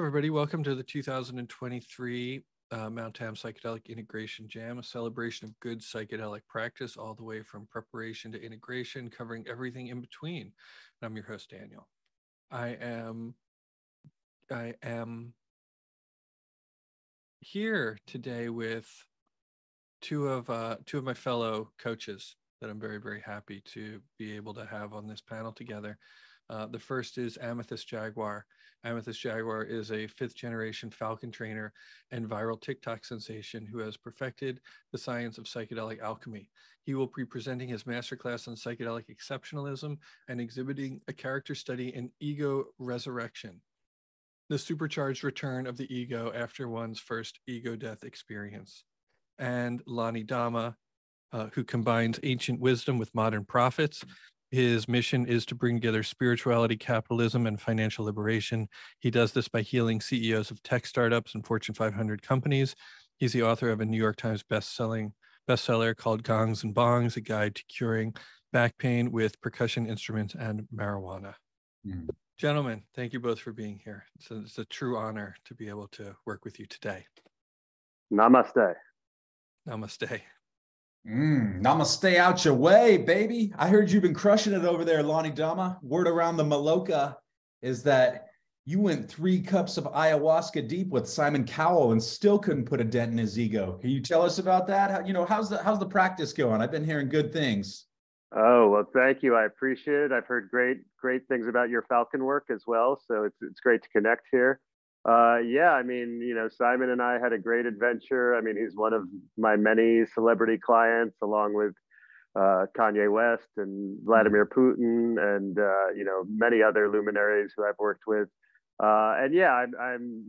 everybody. Welcome to the 2023 Mount Tam Psychedelic Integration Jam, a celebration of good psychedelic practice all the way from preparation to integration, covering everything in between. And I'm your host, Daniel. I am here today with two of my fellow coaches that I'm very, very happy to be able to have on this panel together. The first is Amethyst Jaguar. Amethyst Jaguar is a 5th generation Falcon trainer and viral TikTok sensation who has perfected the science of psychedelic alchemy. He will be presenting his masterclass on psychedelic exceptionalism and exhibiting a character study in ego resurrection, the supercharged return of the ego after one's first ego death experience. And Lonnie Dama, who combines ancient wisdom with modern prophets. His mission is to bring together spirituality, capitalism, and financial liberation. He does this by healing CEOs of tech startups and Fortune 500 companies. He's the author of a New York Times bestseller called Gongs and Bongs, a guide to curing back pain with percussion instruments and marijuana. Gentlemen, thank you both for being here. It's a true honor to be able to work with you today. Namaste. Namaste. Namaste out your way, baby. I heard you've been crushing it over there, Lonnie Dama. Word around the Maloka is that you went 3 cups of ayahuasca deep with Simon Cowell and still couldn't put a dent in his ego. Can you tell us about that? How's the practice going? I've been hearing good things. Oh, well, thank you. I appreciate it. I've heard great things about your Falcon work as well. So it's great to connect here. Yeah, I mean, Simon and I had a great adventure. I mean, he's one of my many celebrity clients, along with Kanye West and Vladimir Putin and, many other luminaries who I've worked with. And yeah, I'm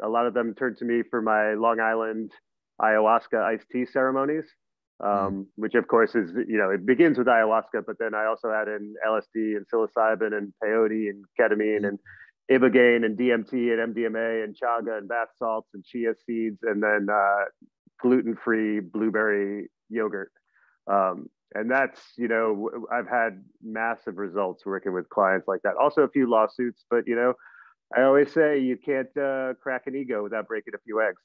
a lot of them turned to me for my Long Island ayahuasca iced tea ceremonies, which of course is, it begins with ayahuasca, but then I also add in LSD and psilocybin and peyote and ketamine and ibogaine and DMT and MDMA and chaga and bath salts and chia seeds, and then gluten-free blueberry yogurt. And that's, I've had massive results working with clients like that. Also a few lawsuits, but, I always say you can't crack an ego without breaking a few eggs.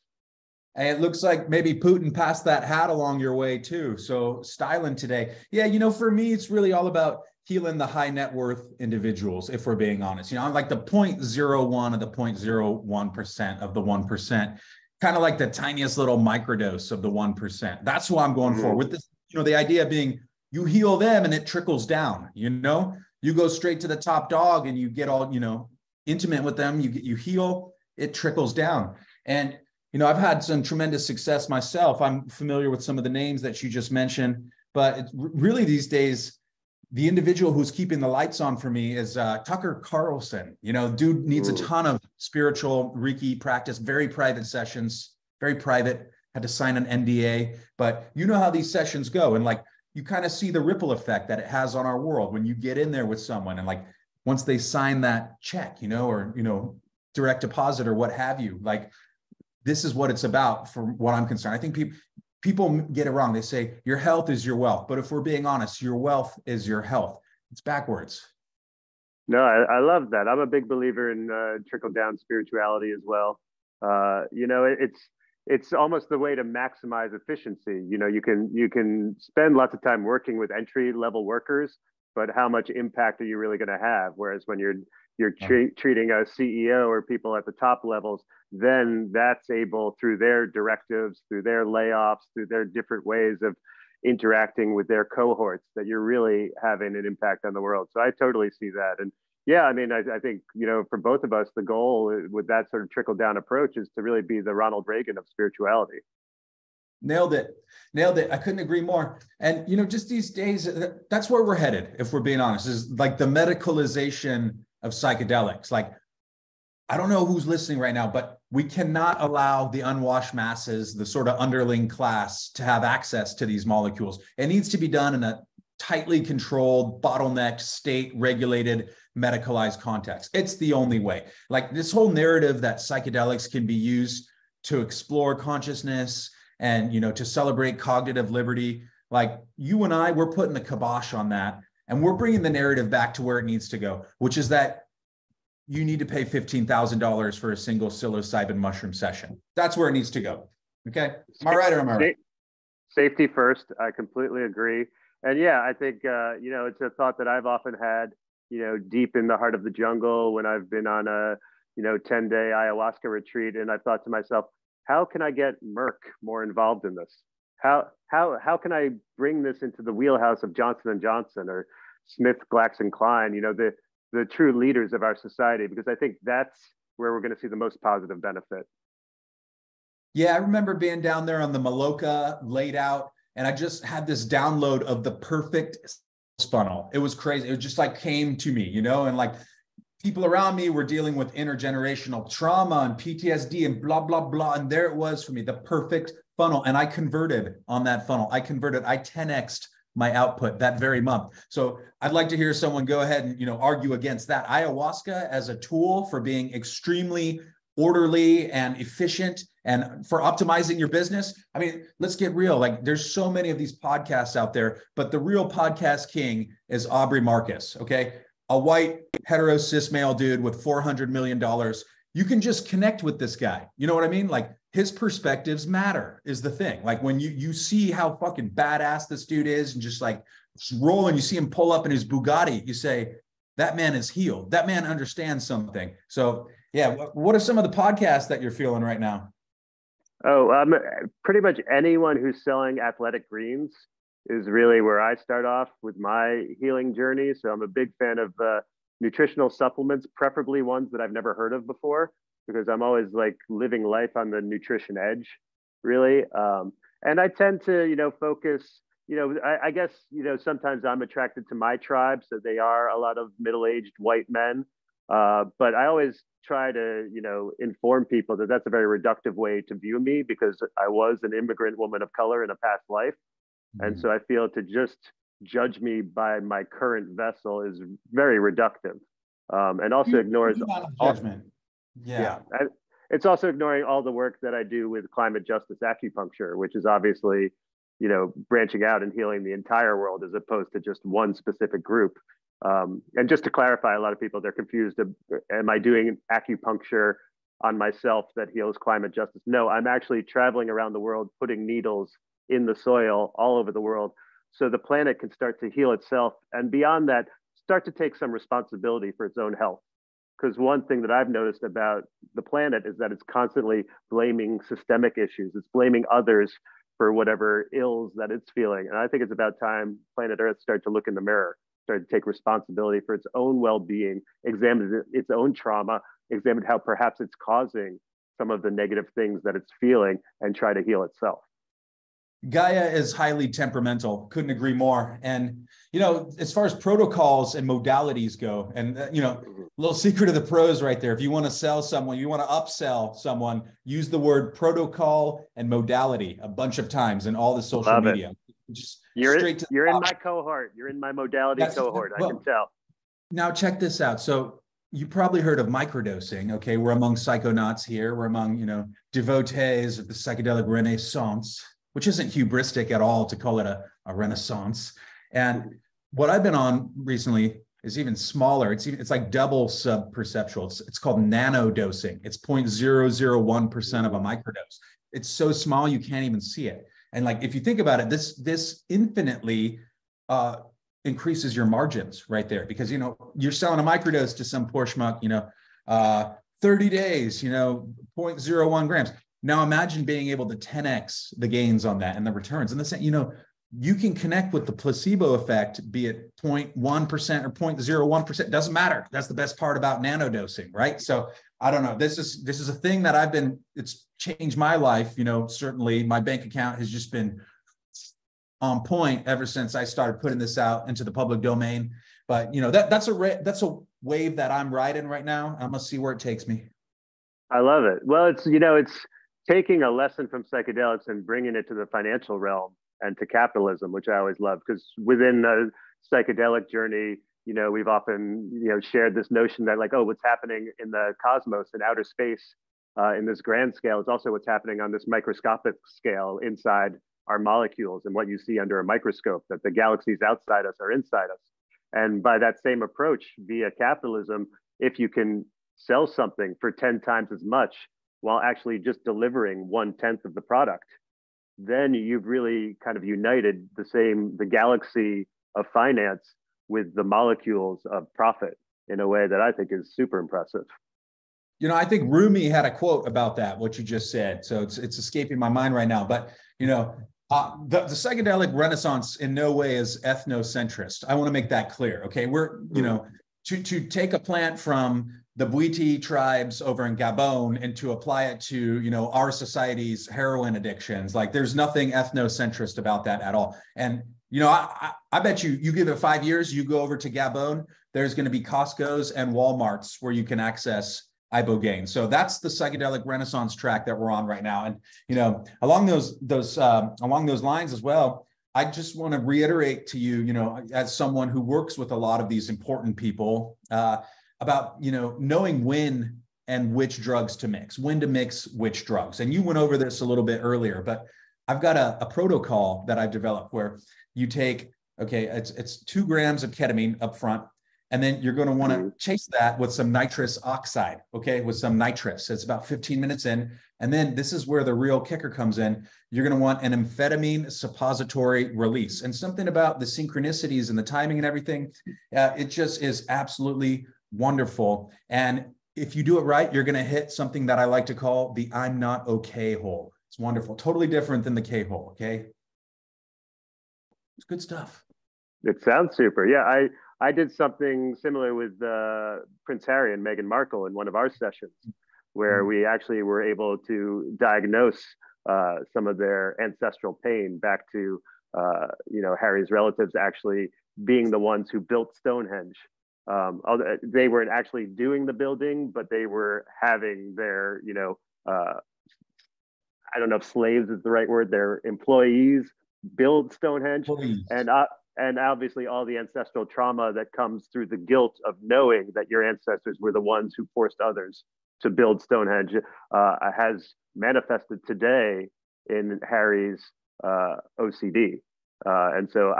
And it looks like maybe Putin passed that hat along your way too. So styling today. Yeah, for me, it's really all about healing the high net worth individuals, if we're being honest. I'm like the 0.01 of the 0.01% of the 1%, kind of like the tiniest little microdose of the 1%. That's who I'm going for with this, the idea being you heal them and it trickles down, you go straight to the top dog and you get all, intimate with them, you heal, it trickles down. And, I've had some tremendous success myself. I'm familiar with some of the names that you just mentioned, but it's really these days, the individual who's keeping the lights on for me is Tucker Carlson. Dude needs a ton of spiritual Reiki practice, very private sessions, very private, had to sign an NDA, but you know how these sessions go. And you kind of see the ripple effect that it has on our world when you get in there with someone. And once they sign that check, or, direct deposit or what have you, this is what it's about from what I'm concerned. I think people get it wrong. They say your health is your wealth, but if we're being honest, your wealth is your health. It's backwards. No, I love that. I'm a big believer in trickle down spirituality as well. It's almost the way to maximize efficiency. You can spend lots of time working with entry level workers, but how much impact are you really going to have? Whereas when you're treating a CEO or people at the top levels, then that's able, through their directives, through their layoffs, through their different ways of interacting with their cohorts, that you're really having an impact on the world. So I totally see that. And yeah, I mean, I think, for both of us, the goal with that sort of trickle down approach is to really be the Ronald Reagan of spirituality. Nailed it. I couldn't agree more. And, just these days, that's where we're headed, if we're being honest, is the medicalization of psychedelics. I don't know who's listening right now, but we cannot allow the unwashed masses, the sort of underling class, to have access to these molecules. It needs to be done in a tightly controlled, bottlenecked, state-regulated, medicalized context. It's the only way. This whole narrative that psychedelics can be used to explore consciousness and, to celebrate cognitive liberty. You and I, we're putting the kibosh on that. And we're bringing the narrative back to where it needs to go, which is that you need to pay $15,000 for a single psilocybin mushroom session. That's where it needs to go. Okay. Am I right or am I right? Safety first. I completely agree. And yeah, I think, it's a thought that I've often had, deep in the heart of the jungle when I've been on a, 10-day ayahuasca retreat. And I've thought to myself, how can I get Merck more involved in this? How can I bring this into the wheelhouse of Johnson & Johnson or Smith, GlaxoSmithKline, the true leaders of our society? Because I think that's where we're going to see the most positive benefit. Yeah, I remember being down there on the Maloka laid out, and I just had this download of the perfect funnel. It was crazy. It just like came to me, and like people around me were dealing with intergenerational trauma and PTSD and blah, blah, blah. And there it was for me, the perfect funnel. And I converted on that funnel. I 10x'd my output that very month. So I'd like to hear someone go ahead and, argue against that. Ayahuasca as a tool for being extremely orderly and efficient and for optimizing your business. I mean, let's get real. Like there's so many of these podcasts out there, but the real podcast king is Aubrey Marcus. Okay. A white hetero cis male dude with $400 million. You can just connect with this guy. You know what I mean? Like his perspectives matter is the thing. Like when you see how fucking badass this dude is and just like rolling, you see him pull up in his Bugatti, you say, that man is healed. That man understands something. So yeah, what are some of the podcasts that you're feeling right now? Oh, pretty much anyone who's selling athletic greens is really where I start off with my healing journey. So I'm a big fan of nutritional supplements, preferably ones that I've never heard of before, because I'm always like living life on the nutrition edge, really. And I tend to, focus, I guess, sometimes I'm attracted to my tribe. So they are a lot of middle-aged white men. But I always try to, inform people that that's a very reductive way to view me because I was an immigrant woman of color in a past life. And so I feel to just judge me by my current vessel is very reductive, and also ignores judgment. Yeah. It's also ignoring all the work that I do with climate justice acupuncture, which is obviously, branching out and healing the entire world as opposed to just one specific group. And just to clarify, a lot of people, they're confused. Am I doing acupuncture on myself that heals climate justice? No, I'm actually traveling around the world, putting needles in the soil all over the world so the planet can start to heal itself. And beyond that, start to take some responsibility for its own health. Because one thing that I've noticed about the planet is that it's constantly blaming systemic issues. It's blaming others for whatever ills that it's feeling. And I think it's about time planet Earth start to look in the mirror, start to take responsibility for its own well-being, examine its own trauma, examine how perhaps it's causing some of the negative things that it's feeling, and try to heal itself. Gaia is highly temperamental. Couldn't agree more. And, as far as protocols and modalities go, and, little secret of the pros right there. If you want to sell someone, you want to upsell someone, use the word protocol and modality a bunch of times in all the social media. Just you're in my cohort. You're in my modality cohort. I can tell. Now check this out. So you probably heard of microdosing. Okay. We're among psychonauts here. We're among, devotees of the psychedelic renaissance, which isn't hubristic at all to call it a renaissance. And what I've been on recently is even smaller. It's like double sub-perceptual. It's called nano dosing. It's 0.001% of a microdose. It's so small you can't even see it. And like if you think about it, this infinitely increases your margins right there, because you're selling a microdose to some poor schmuck, 30 days, 0.01 grams. Now imagine being able to 10x the gains on that and the returns. And the same, you can connect with the placebo effect, be it 0.1% or 0.01%, doesn't matter. That's the best part about nanodosing, right? So I don't know. This is a thing that it's changed my life. Certainly my bank account has just been on point ever since I started putting this out into the public domain. But that's a wave that I'm riding right now. I'm gonna see where it takes me. I love it. Well, it's taking a lesson from psychedelics and bringing it to the financial realm and to capitalism, which I always love, because within the psychedelic journey, we've often, shared this notion that like, oh, what's happening in the cosmos and outer space in this grand scale is also what's happening on this microscopic scale inside our molecules and what you see under a microscope, that the galaxies outside us are inside us. And by that same approach via capitalism, if you can sell something for 10 times as much while actually just delivering 1/10 of the product, then you've really kind of united the galaxy of finance with the molecules of profit in a way that I think is super impressive. You know, I think Rumi had a quote about that, what you just said. So it's escaping my mind right now. But, you know, the psychedelic renaissance in no way is ethnocentrist. I want to make that clear. Okay. We're, you know, to take a plant from the Bwiti tribes over in Gabon and to apply it to, you know, our society's heroin addictions. Like there's nothing ethnocentrist about that at all. And, you know, I bet you give it 5 years, you go over to Gabon, there's going to be Costco's and Walmart's where you can access ibogaine. So that's the psychedelic renaissance track that we're on right now. And, you know, along those lines as well, I just want to reiterate to you, you know, as someone who works with a lot of these important people, about, you know, knowing when and which drugs to mix, when to mix which drugs. And you went over this a little bit earlier, but I've got a protocol that I've developed where you take, okay, it's 2 grams of ketamine up front, and then you're going to want to chase that with some nitrous oxide, okay, with some nitrous. It's about 15 minutes in. And then this is where the real kicker comes in. You're going to want an amphetamine suppository release. And something about the synchronicities and the timing and everything, it just is absolutely wonderful. And if you do it right, you're going to hit something that I like to call the I'm not okay hole. It's wonderful. Totally different than the K hole. Okay. It's good stuff. It sounds super. Yeah. I did something similar with Prince Harry and Meghan Markle in one of our sessions where we actually were able to diagnose some of their ancestral pain back to, you know, Harry's relatives actually being the ones who built Stonehenge. They weren't actually doing the building, but they were having their, you know, I don't know if slaves is the right word, their employees build Stonehenge. And obviously all the ancestral trauma that comes through the guilt of knowing that your ancestors were the ones who forced others to build Stonehenge has manifested today in Harry's OCD. And so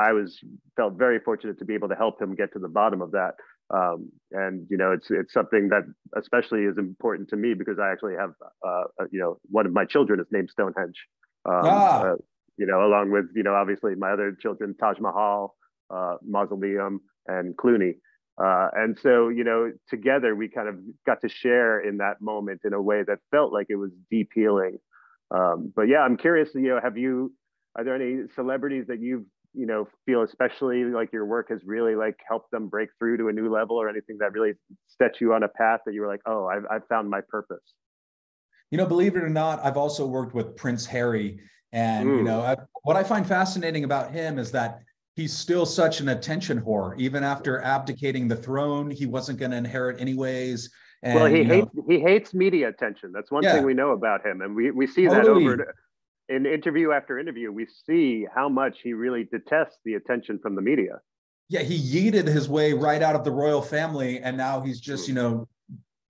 felt very fortunate to be able to help him get to the bottom of that. And, you know, it's something that especially is important to me because I actually have, you know, one of my children is named Stonehenge, you know, along with, you know, obviously my other children, Taj Mahal, Mausoleum, and Clooney. And so, you know, together we kind of got to share in that moment in a way that felt like it was deep healing. But yeah, I'm curious, you know, are there any celebrities that you've, you know, feel especially like your work has really like helped them break through to a new level, or anything that really set you on a path that you were like, oh, I've found my purpose? You know, believe it or not, I've also worked with Prince Harry. And, you know, what I find fascinating about him is that he's still such an attention whore. Even after abdicating the throne, he wasn't going to inherit anyways. And, well, he hates media attention. That's one thing we know about him. And we see that over in interview after interview. We see how much he really detests the attention from the media. Yeah, he yeeted his way right out of the royal family. And now he's just, you know,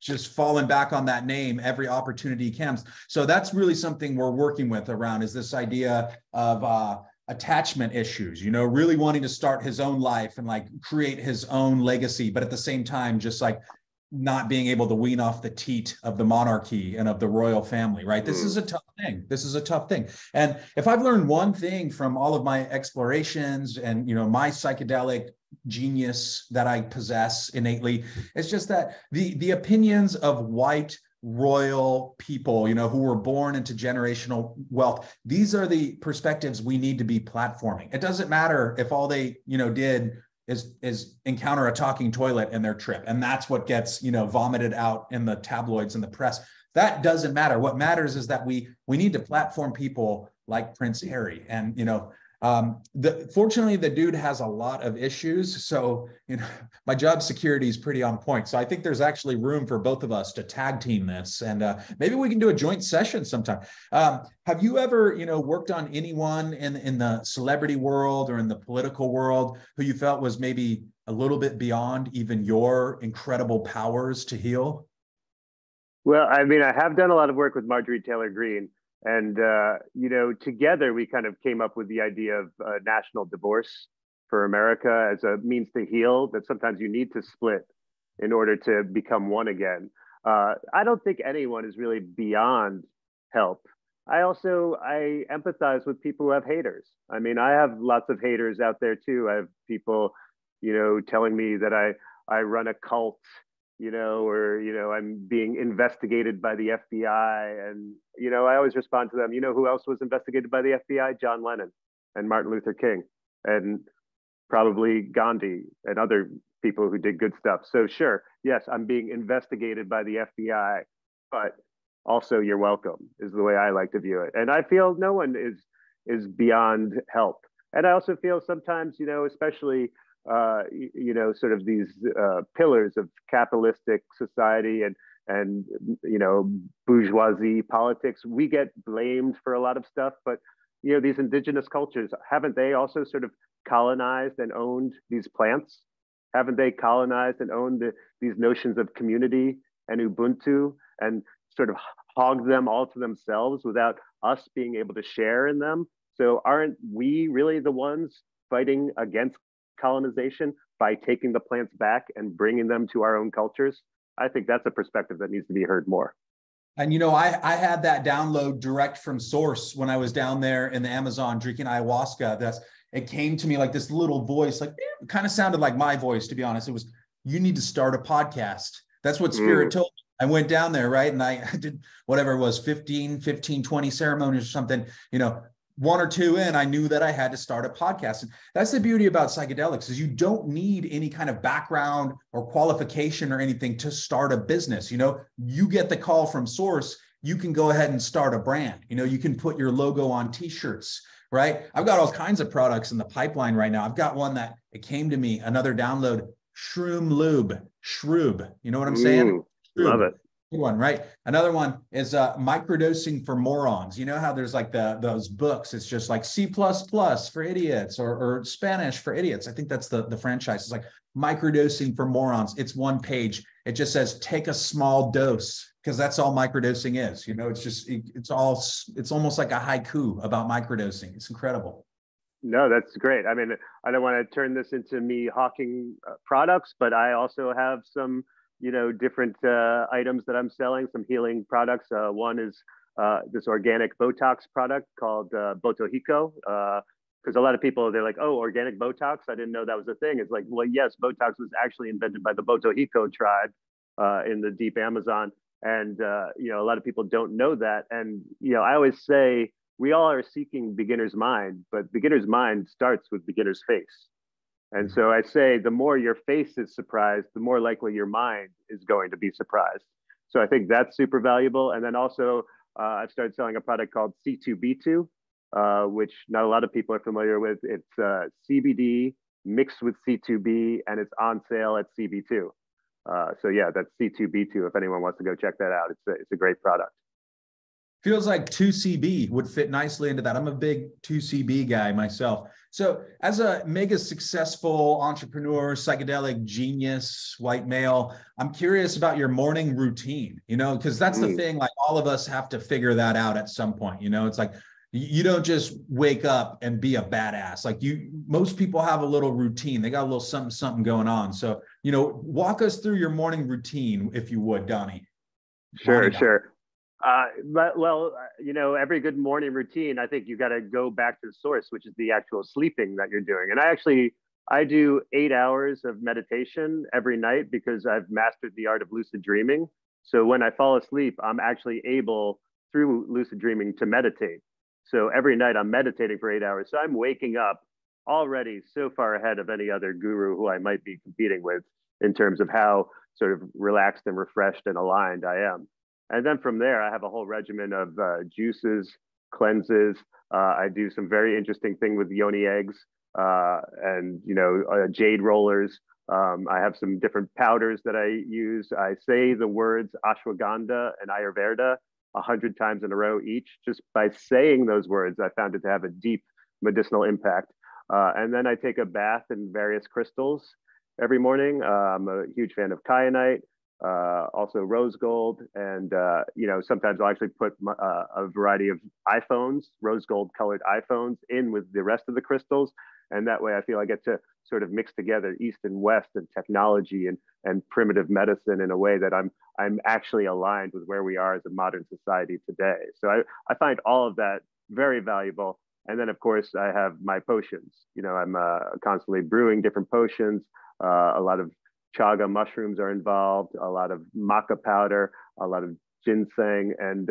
just falling back on that name every opportunity he can. So that's really something we're working with around, is this idea of attachment issues, you know, really wanting to start his own life and like create his own legacy, but at the same time, just like not being able to wean off the teat of the monarchy and of the royal family, right? This is a tough thing. This is a tough thing. And if I've learned one thing from all of my explorations and, you know, my psychedelic genius that I possess innately, it's just that the opinions of white royal people, you know, who were born into generational wealth, these are the perspectives we need to be platforming. It doesn't matter if all they, you know, did is encounter a talking toilet in their trip, and that's what gets, you know, vomited out in the tabloids and the press. That doesn't matter. What matters is that we need to platform people like Prince Harry. And, you know, fortunately the dude has a lot of issues, so, you know, my job security is pretty on point. So I think there's actually room for both of us to tag team this, and maybe we can do a joint session sometime. Have you ever, you know, worked on anyone in the celebrity world or in the political world who you felt was maybe a little bit beyond even your incredible powers to heal? Well, I mean, I have done a lot of work with Marjorie Taylor Greene. And, you know, together we kind of came up with the idea of national divorce for America as a means to heal, that sometimes you need to split in order to become one again. I don't think anyone is really beyond help. I empathize with people who have haters. I mean, I have lots of haters out there too. I have people, telling me that I run a cult, or I'm being investigated by the FBI, and I always respond to them. You know who else was investigated by the FBI? John Lennon and Martin Luther King, and probably Gandhi and other people who did good stuff. So sure, yes, I'm being investigated by the FBI, but also you're welcome is the way I like to view it. And I feel no one is beyond help. And I also feel sometimes, especially sort of these pillars of capitalistic society and bourgeoisie politics, we get blamed for a lot of stuff. But these indigenous cultures, haven't they also sort of colonized and owned these plants? Haven't they colonized and owned these notions of community and Ubuntu, and sort of hogged them all to themselves without us being able to share in them? So aren't we really the ones fighting against colonization by taking the plants back and bringing them to our own cultures? I think that's a perspective that needs to be heard more. And I had that download direct from source when I was down there in the Amazon drinking ayahuasca. It came to me like this little voice, like it kind of sounded like my voice, to be honest. It was, you need to start a podcast. That's what Spirit told me. I went down there, right? And I did whatever it was, 15, 20 ceremonies or something, one or two in, I knew that I had to start a podcast. And that's the beauty about psychedelics, is you don't need any kind of background or qualification or anything to start a business. You get the call from source, you can go ahead and start a brand. You can put your logo on t-shirts, right? I've got all kinds of products in the pipeline right now. I've got one that it came to me, another download, shroom lube, shroob. You know what I'm saying? Love it. Good one, right? Another one is microdosing for morons. You know how there's like those books, it's just like C++ for idiots, or Spanish for idiots. I think that's the franchise. It's like microdosing for morons. It's one page. It just says, take a small dose, because that's all microdosing is. It's almost like a haiku about microdosing. It's incredible. No, that's great. I mean, I don't want to turn this into me hawking products, but I also have some different items that I'm selling, some healing products. One is this organic Botox product called Botohico, because a lot of people, they're like, oh, organic Botox? I didn't know that was a thing. It's like, well, yes, Botox was actually invented by the Botohico tribe in the deep Amazon. And, a lot of people don't know that. And, I always say we all are seeking beginner's mind, but beginner's mind starts with beginner's face. And so I say, the more your face is surprised, the more likely your mind is going to be surprised. So I think that's super valuable. And then also, I've started selling a product called C2B2, which not a lot of people are familiar with. It's CBD mixed with C2B, and it's on sale at CB2. So yeah, that's C2B2. If anyone wants to go check that out, it's a great product. Feels like 2CB would fit nicely into that. I'm a big 2CB guy myself. So as a mega successful entrepreneur, psychedelic genius, white male, I'm curious about your morning routine, because that's the thing, like all of us have to figure that out at some point. It's like, you don't just wake up and be a badass. Like most people have a little routine. They got a little something going on. So, walk us through your morning routine, if you would, Donnie. Sure. Every good morning routine, I think you got to go back to the source, which is the actual sleeping that you're doing. And I do 8 hours of meditation every night because I've mastered the art of lucid dreaming. So when I fall asleep, I'm actually able, through lucid dreaming, to meditate. So every night I'm meditating for 8 hours. So I'm waking up already so far ahead of any other guru who I might be competing with in terms of how sort of relaxed and refreshed and aligned I am. And then from there, I have a whole regimen of juices, cleanses. I do some very interesting thing with yoni eggs and jade rollers. I have some different powders that I use. I say the words ashwagandha and ayurveda 100 times in a row each. Just by saying those words, I found it to have a deep medicinal impact. And then I take a bath in various crystals every morning. I'm a huge fan of kyanite. also rose gold, and sometimes I'll actually put a variety of iPhones, rose gold colored iPhones, in with the rest of the crystals, and that way I feel I get to sort of mix together East and West and technology and primitive medicine in a way that I'm actually aligned with where we are as a modern society today. So I find all of that very valuable. And then, of course, I have my potions. I'm constantly brewing different potions. A lot of chaga mushrooms are involved, a lot of maca powder, a lot of ginseng. And,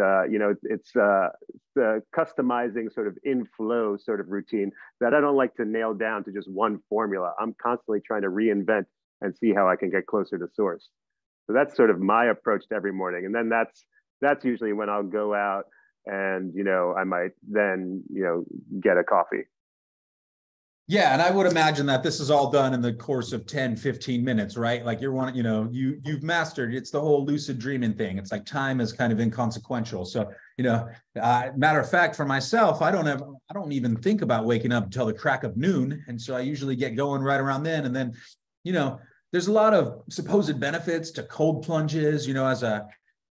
it's the customizing sort of in-flow sort of routine that I don't like to nail down to just one formula. I'm constantly trying to reinvent and see how I can get closer to source. So that's sort of my approach to every morning. And then that's usually when I'll go out and, I might then, get a coffee. Yeah. And I would imagine that this is all done in the course of 10, 15 minutes, right? Like you've mastered, it's the whole lucid dreaming thing. It's like time is kind of inconsequential. So, matter of fact, for myself, I don't even think about waking up until the crack of noon. And so I usually get going right around then. And then, there's a lot of supposed benefits to cold plunges, as a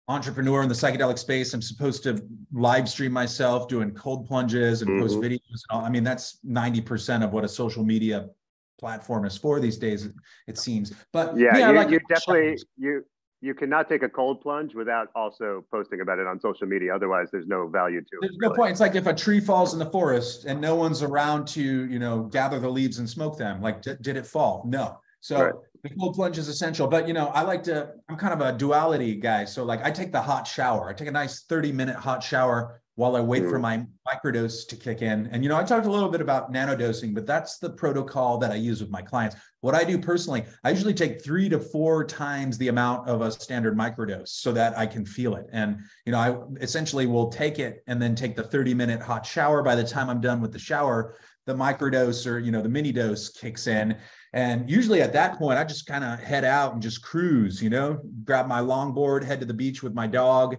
entrepreneur in the psychedelic space. I'm supposed to live stream myself doing cold plunges and post videos and all. I mean, that's 90% of what a social media platform is for these days, it seems. But yeah, you definitely, you cannot take a cold plunge without also posting about it on social media. Otherwise, there's no value to it. There's no point. It's like if a tree falls in the forest and no one's around to, gather the leaves and smoke them. Like, did it fall? No. So right. The cold plunge is essential, but I'm kind of a duality guy. So like I take the hot shower. I take a nice 30-minute hot shower while I wait for my microdose to kick in. And, I talked a little bit about nanodosing, but that's the protocol that I use with my clients. What I do personally, I usually take 3 to 4 times the amount of a standard microdose so that I can feel it. And, I essentially will take it and then take the 30-minute hot shower. By the time I'm done with the shower, the microdose or, the mini dose kicks in. And usually at that point, I just kind of head out and just cruise, grab my longboard, head to the beach with my dog.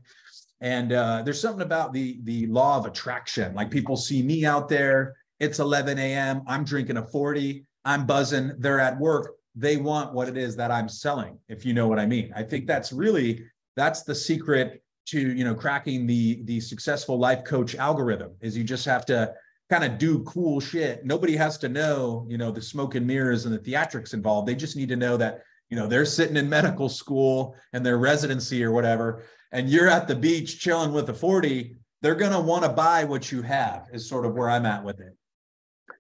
And there's something about the law of attraction. Like people see me out there, it's 11 a.m. I'm drinking a 40, I'm buzzing, they're at work. They want what it is that I'm selling, if you know what I mean. I think that's the secret to, cracking the successful life coach algorithm is you just have to kind of do cool shit. Nobody has to know, the smoke and mirrors and the theatrics involved. They just need to know that, they're sitting in medical school and their residency or whatever, and you're at the beach chilling with a 40, they're going to want to buy what you have is sort of where I'm at with it.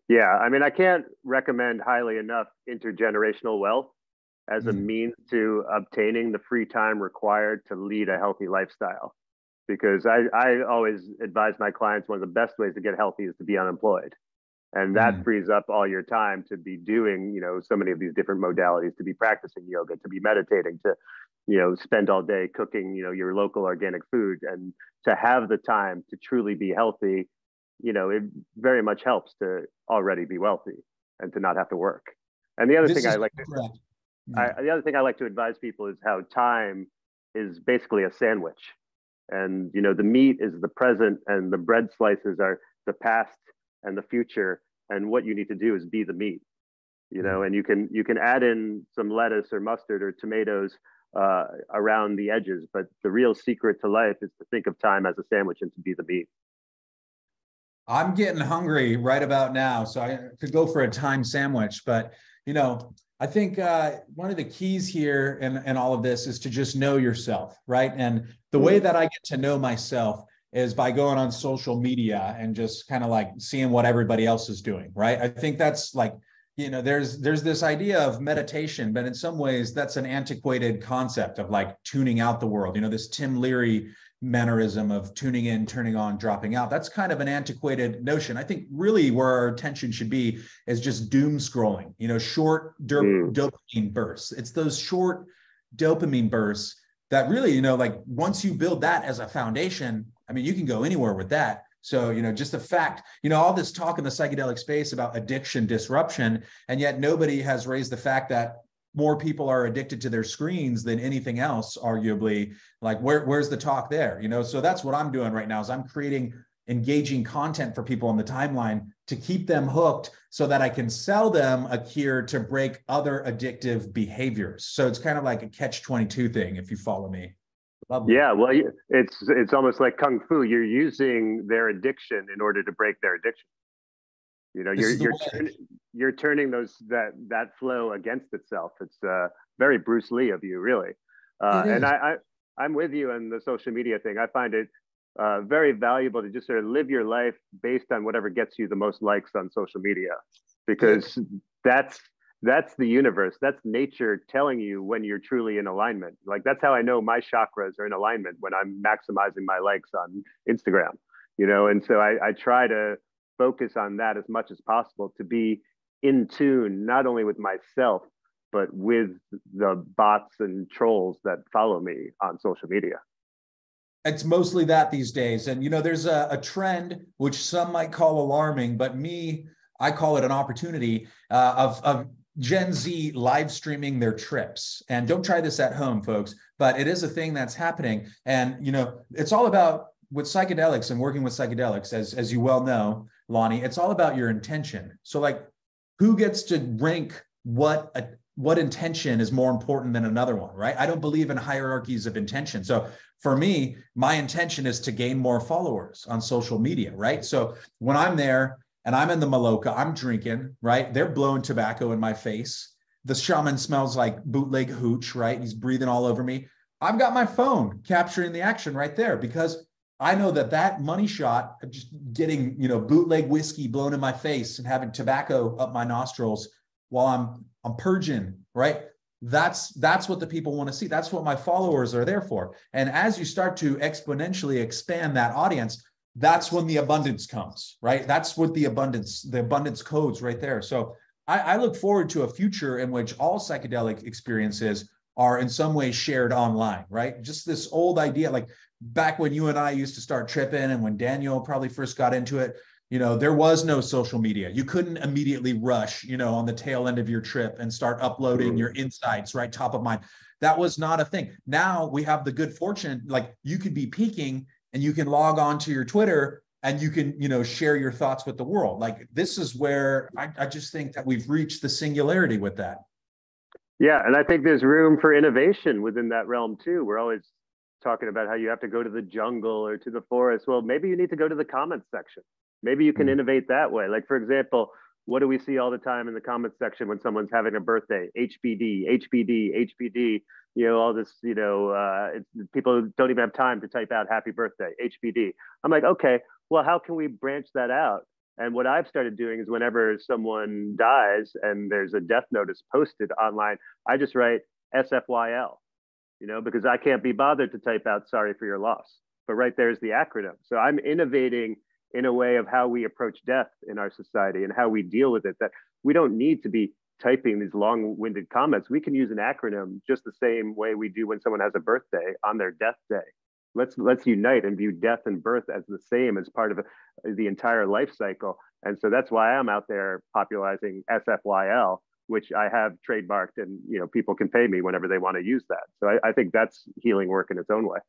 Yeah. I mean, I can't recommend highly enough intergenerational wealth as a means to obtaining the free time required to lead a healthy lifestyle. Because I always advise my clients one of the best ways to get healthy is to be unemployed. And that frees up all your time to be doing, so many of these different modalities, to be practicing yoga, to be meditating, to, spend all day cooking, your local organic food, and to have the time to truly be healthy, it very much helps to already be wealthy and to not have to work. And the other thing the other thing I like to advise people is how time is basically a sandwich. And, the meat is the present and the bread slices are the past and the future. And what you need to do is be the meat, and you can add in some lettuce or mustard or tomatoes around the edges. But the real secret to life is to think of time as a sandwich and to be the meat. I'm getting hungry right about now, so I could go for a time sandwich. But, I think one of the keys here in all of this is to just know yourself, right? And the way that I get to know myself is by going on social media and just kind of like seeing what everybody else is doing, right? I think that's like, there's this idea of meditation, but in some ways that's an antiquated concept of like tuning out the world. This Tim Leary mannerism of tuning in, turning on, dropping out. That's kind of an antiquated notion. I think really where our attention should be is just doom scrolling, short dopamine bursts. It's those short dopamine bursts that really, like once you build that as a foundation, I mean, you can go anywhere with that. So, just the fact, all this talk in the psychedelic space about addiction disruption, and yet nobody has raised the fact that more people are addicted to their screens than anything else, arguably. Like where's the talk there? So that's what I'm doing right now is I'm creating engaging content for people on the timeline to keep them hooked so that I can sell them a cure to break other addictive behaviors. So it's kind of like a catch-22 thing, if you follow me. Lovely. Yeah, well, it's almost like kung fu. You're using their addiction in order to break their addiction. You know, you're turning that flow against itself. It's very Bruce Lee of you, really. And I'm with you on the social media thing. I find it very valuable to just sort of live your life based on whatever gets you the most likes on social media, because that's the universe. That's nature telling you when you're truly in alignment. Like, that's how I know my chakras are in alignment, when I'm maximizing my likes on Instagram, you know? And so I try to focus on that as much as possible, to be in tune, not only with myself, but with the bots and trolls that follow me on social media. It's mostly that these days. And, you know, there's a trend, which some might call alarming, but I call it an opportunity of Gen Z live streaming their trips. And don't try this at home, folks, but it is a thing that's happening. And, you know, it's all about, with psychedelics and working with psychedelics, as you well know, Lonnie, it's all about your intention. So, like, who gets to rank what intention is more important than another one, right? I don't believe in hierarchies of intention. So for me, my intention is to gain more followers on social media, right? So when I'm there and I'm in the Maloka, I'm drinking, right? They're blowing tobacco in my face. The shaman smells like bootleg hooch, right? He's breathing all over me. I've got my phone capturing the action right there, because I know that money shot of just getting, you know, bootleg whiskey blown in my face and having tobacco up my nostrils while I'm purging, right? That's what the people want to see. That's what my followers are there for. And as you start to exponentially expand that audience, that's when the abundance comes, right? That's what the abundance codes right there. So I look forward to a future in which all psychedelic experiences are in some way shared online, right? Just this old idea, like back when you and I used to start tripping, and when Daniel probably first got into it, you know, there was no social media. You couldn't immediately rush, you know, on the tail end of your trip and start uploading your insights right top of mind. That was not a thing. Now we have the good fortune, like, you could be peaking and you can log on to your Twitter and you can, you know, share your thoughts with the world. Like, this is where I just think that we've reached the singularity with that. Yeah, and I think there's room for innovation within that realm too. We're always talking about how you have to go to the jungle or to the forest. Well, maybe you need to go to the comments section. Maybe you can innovate that way. Like, for example, what do we see all the time in the comments section when someone's having a birthday? HBD, HBD, HBD, you know, all this, you know, people don't even have time to type out happy birthday, HBD. I'm like, okay, well, how can we branch that out? And what I've started doing is, whenever someone dies and there's a death notice posted online, I just write SFYL, you know, because I can't be bothered to type out sorry for your loss. But right there's the acronym. So I'm innovating in a way of how we approach death in our society and how we deal with it, that we don't need to be typing these long-winded comments. We can use an acronym just the same way we do when someone has a birthday on their death day. Let's unite and view death and birth as the same, as part of the entire life cycle. And so that's why I'm out there popularizing SFYL, which I have trademarked, and, you know, people can pay me whenever they want to use that. So I think that's healing work in its own way.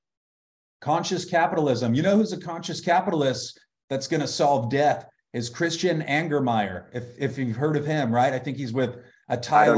Conscious capitalism. You know who's a conscious capitalist that's going to solve death is Christian Angermeyer. If you've heard of him, right? I think he's with a Thai.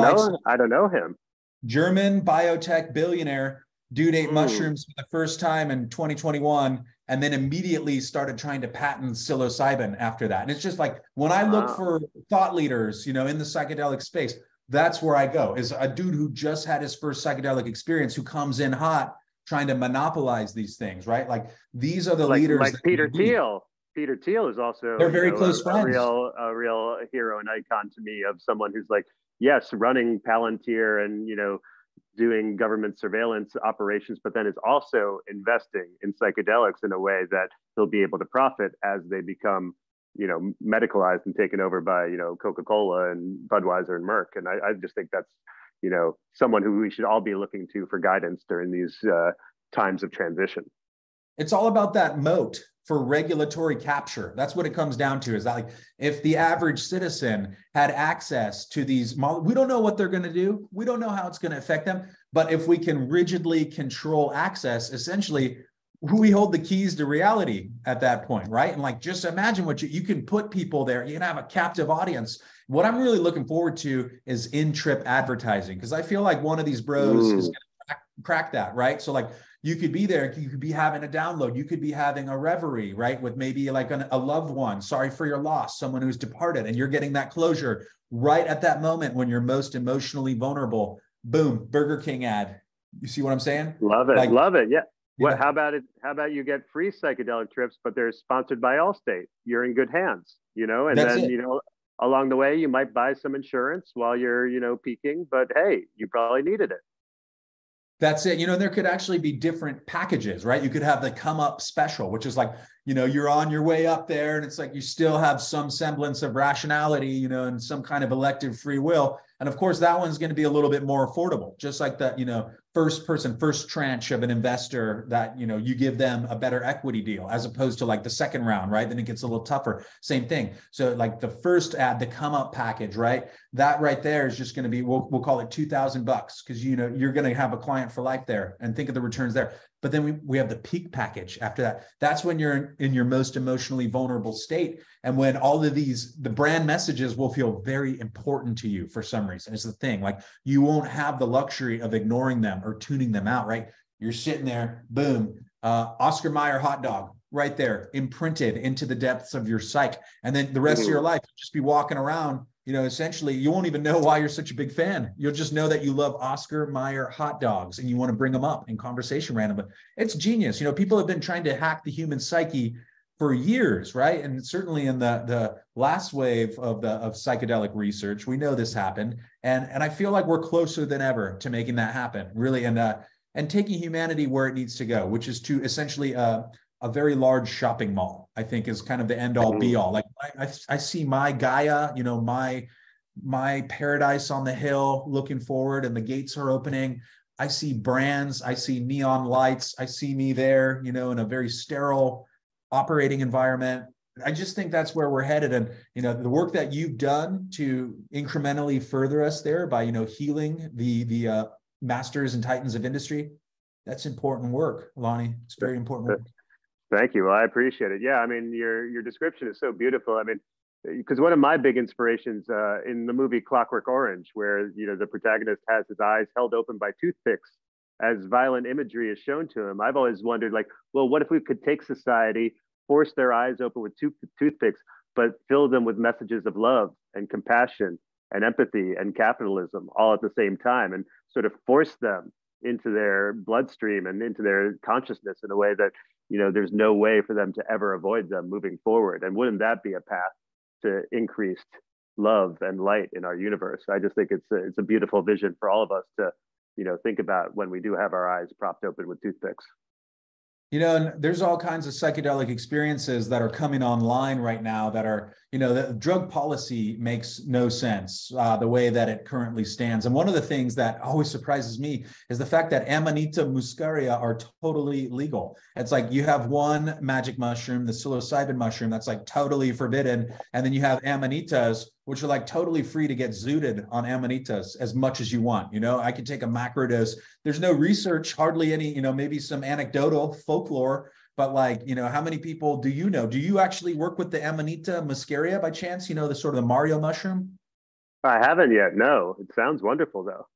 I don't know him. German biotech billionaire. Dude ate mushrooms for the first time in 2021, and then immediately started trying to patent psilocybin after that. And it's just like, when I look for thought leaders, you know, in the psychedelic space, that's where I go, is a dude who just had his first psychedelic experience, who comes in hot, trying to monopolize these things, right? Like, these are the leaders. Like Peter Thiel. Peter Thiel is also, they're very close friends. A real hero and icon to me, of someone who's like, yes, running Palantir and, you know, doing government surveillance operations, but then is also investing in psychedelics in a way that he'll be able to profit as they become, you know, medicalized and taken over by, you know, Coca-Cola and Budweiser and Merck. And I just think that's, you know, someone who we should all be looking to for guidance during these times of transition. It's all about that moat for regulatory capture. That's what it comes down to, is that, like, if the average citizen had access to these, we don't know what they're going to do. We don't know how it's going to affect them. But if we can rigidly control access, essentially, we hold the keys to reality at that point, right? And like, just imagine what you can put people there. You can have a captive audience. What I'm really looking forward to is in-trip advertising, because I feel like one of these bros is going to crack that, right? So like, you could be there, you could be having a download, you could be having a reverie, right? With maybe like a loved one, sorry for your loss, someone who's departed, and you're getting that closure right at that moment when you're most emotionally vulnerable. Boom, Burger King ad. You see what I'm saying? Love it, like, love it. Yeah. What? Yeah. How about it? How about you get free psychedelic trips, but they're sponsored by Allstate? You're in good hands, you know. And That's then it. you know, along the way, you might buy some insurance while you're, you know, peaking. But hey, you probably needed it. That's it. You know, there could actually be different packages, right? You could have the come up special, which is like, you know, you're on your way up there and it's like you still have some semblance of rationality, you know, and some kind of elective free will. And of course, that one's going to be a little bit more affordable, just like that, you know, first tranche of an investor that, you know, you give them a better equity deal as opposed to like the second round, right? Then it gets a little tougher. Same thing. So like the first ad, the come up package, right? That right there is just going to be, we'll call it $2,000 because, you know, you're going to have a client for life there, and think of the returns there. But then we have the peak package after that. That's when you're in your most emotionally vulnerable state. And when all of the brand messages will feel very important to you for some reason. It's the thing, like you won't have the luxury of ignoring them or tuning them out, right? You're sitting there, boom, Oscar Mayer hot dog right there, imprinted into the depths of your psyche. And then the rest of your life, you'll just be walking around, you know, essentially, you won't even know why you're such a big fan. You'll just know that you love Oscar Mayer hot dogs and you want to bring them up in conversation randomly. It's genius. You know, people have been trying to hack the human psyche for years, right? And certainly in the last wave of psychedelic research, we know this happened. And I feel like we're closer than ever to making that happen, really, and taking humanity where it needs to go, which is to essentially a very large shopping mall, I think, is kind of the end all be all. Like I see my Gaia, you know, my paradise on the hill looking forward, and the gates are opening. I see brands, I see neon lights, I see me there, you know, in a very sterile operating environment. I just think that's where we're headed. And, you know, the work that you've done to incrementally further us there by, you know, healing the masters and titans of industry, that's important work, Lonnie. It's very important work. Thank you. Well, I appreciate it. Yeah, I mean, your description is so beautiful. I mean, because one of my big inspirations in the movie Clockwork Orange, where, you know, the protagonist has his eyes held open by toothpicks as violent imagery is shown to him, I've always wondered, like, well, what if we could take society, force their eyes open with toothpicks, but fill them with messages of love and compassion and empathy and capitalism all at the same time, and sort of force them into their bloodstream and into their consciousness in a way that, you know, there's no way for them to ever avoid them moving forward. And wouldn't that be a path to increased love and light in our universe? I just think it's a beautiful vision for all of us to, you know, think about when we do have our eyes propped open with toothpicks. You know, and there's all kinds of psychedelic experiences that are coming online right now that are, you know, the drug policy makes no sense the way that it currently stands. And one of the things that always surprises me is the fact that Amanita muscaria are totally legal. It's like you have one magic mushroom, the psilocybin mushroom, that's like totally forbidden. And then you have Amanitas, which are like totally free to get zooted on Amanitas as much as you want. You know, I could take a macro dose. There's no research, hardly any, you know, maybe some anecdotal folklore, but like, you know, how many people do you know? Do you actually work with the Amanita muscaria by chance? You know, the sort of the Mario mushroom? I haven't yet. No, it sounds wonderful though.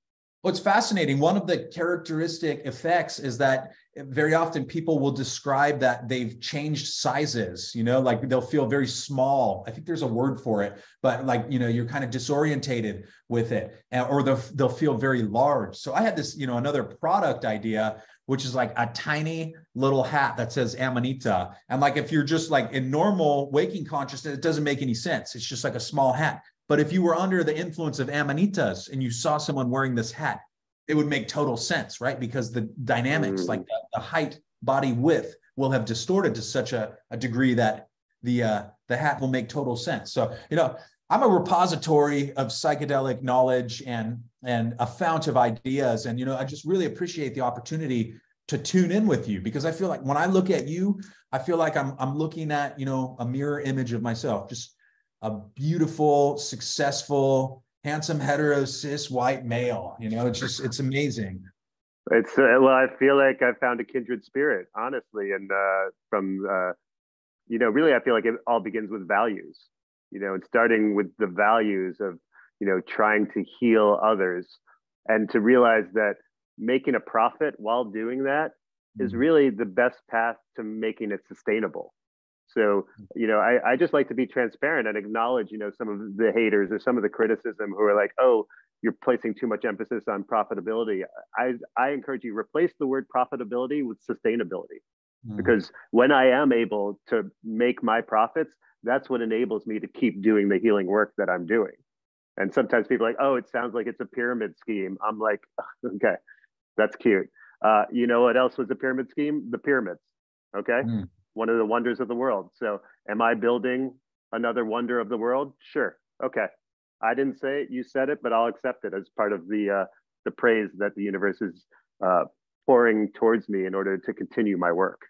Well, it's fascinating. One of the characteristic effects is that very often people will describe that they've changed sizes, you know, like they'll feel very small. I think there's a word for it, but like, you know, you're kind of disorientated with it, or they'll feel very large. So I had this, you know, another product idea, which is like a tiny little hat that says Amanita. And like, if you're just like in normal waking consciousness, it doesn't make any sense. It's just like a small hat. But if you were under the influence of Amanitas and you saw someone wearing this hat, it would make total sense, right? Because the dynamics, like the height, body width, will have distorted to such a degree that the hat will make total sense. So, you know, I'm a repository of psychedelic knowledge and a fount of ideas. And, you know, I just really appreciate the opportunity to tune in with you, because I feel like when I look at you, I feel like I'm looking at, you know, a mirror image of myself, just a beautiful, successful, handsome, hetero, cis, white male. You know, it's amazing. It's well, I feel like I found a kindred spirit, honestly, and from really, I feel like it all begins with values. And starting with the values of trying to heal others, and to realize that making a profit while doing that is really the best path to making it sustainable. So, I just like to be transparent and acknowledge, some of the haters or some of the criticism who are like, oh, you're placing too much emphasis on profitability. I encourage you, replace the word profitability with sustainability. Because when I am able to make my profits, that's what enables me to keep doing the healing work that I'm doing. And sometimes people are like, oh, it sounds like it's a pyramid scheme. I'm like, okay, that's cute. You know what else was a pyramid scheme? The pyramids. Okay. One of the wonders of the world. So am I building another wonder of the world? Sure. Okay. I didn't say it, you said it, but I'll accept it as part of the praise that the universe is pouring towards me in order to continue my work.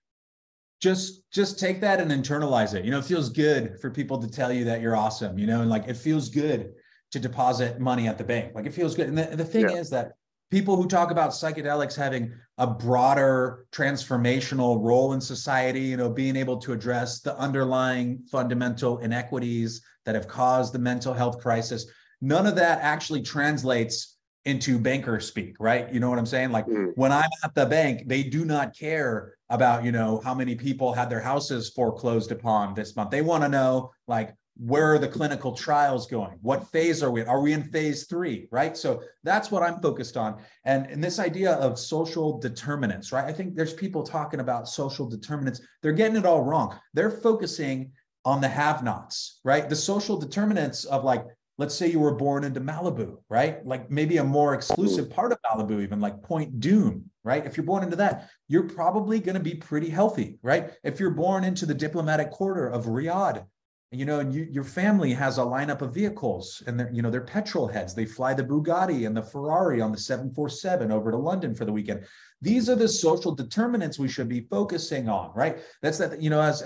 Just take that and internalize it. It feels good for people to tell you that you're awesome, and like, it feels good to deposit money at the bank. Like, it feels good. And the thing is that people who talk about psychedelics having a broader transformational role in society, being able to address the underlying fundamental inequities that have caused the mental health crisis, none of that actually translates into banker speak, right? You know what I'm saying? Like, when I'm at the bank, they do not care about, how many people had their houses foreclosed upon this month. They want to know, like, where are the clinical trials going? What phase are we in? Are we in phase 3, right? So that's what I'm focused on. And this idea of social determinants, right? I think there's people talking about social determinants. They're getting it all wrong. They're focusing on the have-nots, right? The social determinants of, like, let's say you were born into Malibu, right? Like, maybe a more exclusive part of Malibu, even like Point Dume, right? If you're born into that, you're probably going to be pretty healthy, right? If you're born into the diplomatic quarter of Riyadh, and your family has a lineup of vehicles, and they're petrol heads. They fly the Bugatti and the Ferrari on the 747 over to London for the weekend. These are the social determinants we should be focusing on, right? That's that,